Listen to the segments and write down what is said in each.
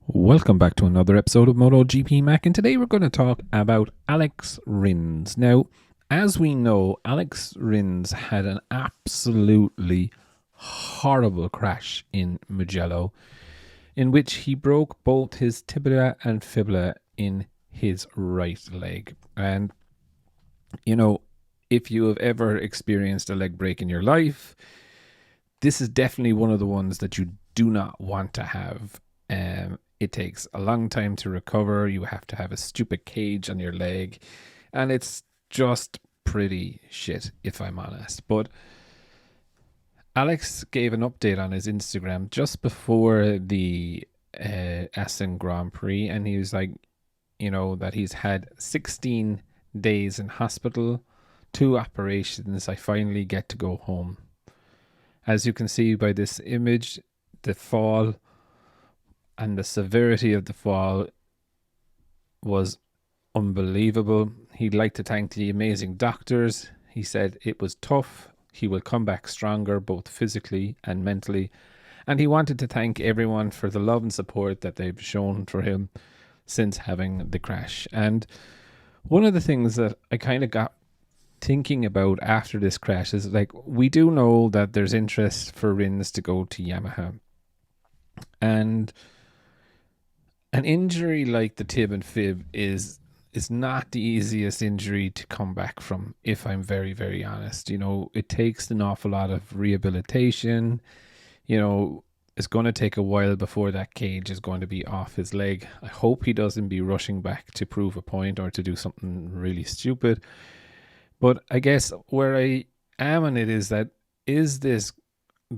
Welcome back to another episode of Motogp Mac, and today we're going to talk about Alex Rins. Now, as we know, Alex Rins had an absolutely horrible crash in Mugello, in which he broke both his tibia and fibula in his right leg. And, you know, if you have ever experienced a leg break in your life, this is definitely one of the ones that you do not want to have. It takes a long time to recover. You have to have a stupid cage on your leg, and it's just pretty shit, if I'm honest. But Alex gave an update on his Instagram just before the Essen Grand Prix, and he was like, that he's had 16 days in hospital, 2 operations. I finally get to go home. As you can see by this image, the fall and the severity of the fall was unbelievable. He'd like to thank the amazing doctors. He said it was tough. He will come back stronger, both physically and mentally. And he wanted to thank everyone for the love and support that they've shown for him since having the crash. And one of the things that I kind of got thinking about after this crash is, like, we do know that there's interest for Rins to go to Yamaha. And an injury like the tib and fib is not the easiest injury to come back from, if I'm very, very honest. It takes an awful lot of rehabilitation. It's going to take a while before that cage is going to be off his leg. I hope he doesn't be rushing back to prove a point or to do something really stupid. But I guess where I am on it is that, is this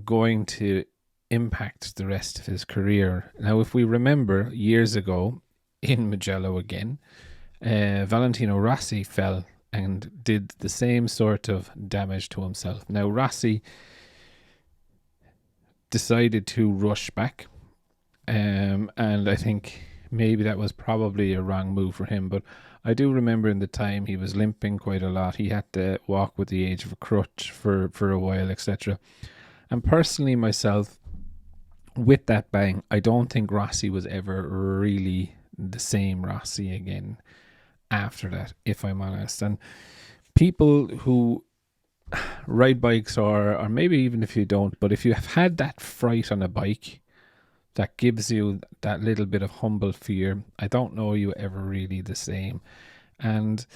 going to impact the rest of his career? Now, if we remember years ago in Mugello again, Valentino Rossi fell and did the same sort of damage to himself. Now, Rossi decided to rush back, and I think maybe that was probably a wrong move for him, but I do remember in the time he was limping quite a lot. He had to walk with the age of a crutch for a while, etc. And personally myself, with that bang, I don't think Rossi was ever really the same Rossi again after that, if I'm honest. And people who ride bikes, or maybe even if you don't, but if you have had that fright on a bike that gives you that little bit of humble fear, I don't know you ever really the same. And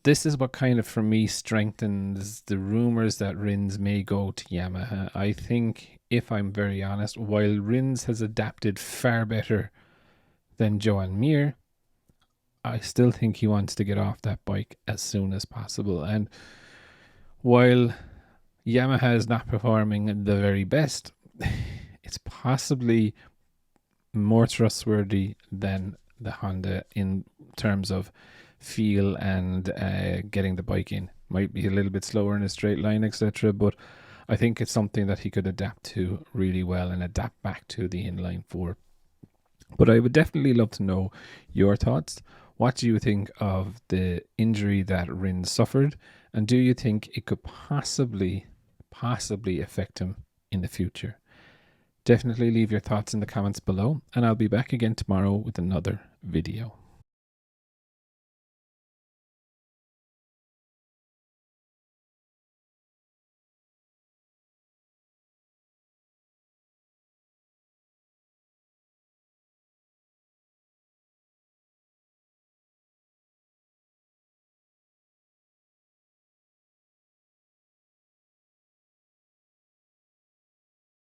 this is what kind of, for me, strengthens the rumors that Rins may go to Yamaha. I think, if I'm very honest, while Rins has adapted far better than Joan Mir, I still think he wants to get off that bike as soon as possible. And while Yamaha is not performing the very best, it's possibly more trustworthy than the Honda in terms of feel and getting the bike in. Might be a little bit slower in a straight line, etc., but I think it's something that he could adapt to really well and adapt back to the inline four. But I would definitely love to know your thoughts. What do you think of the injury that Rins suffered, and do you think it could possibly affect him in the future? Definitely leave your thoughts in the comments below, and I'll be back again tomorrow with another video.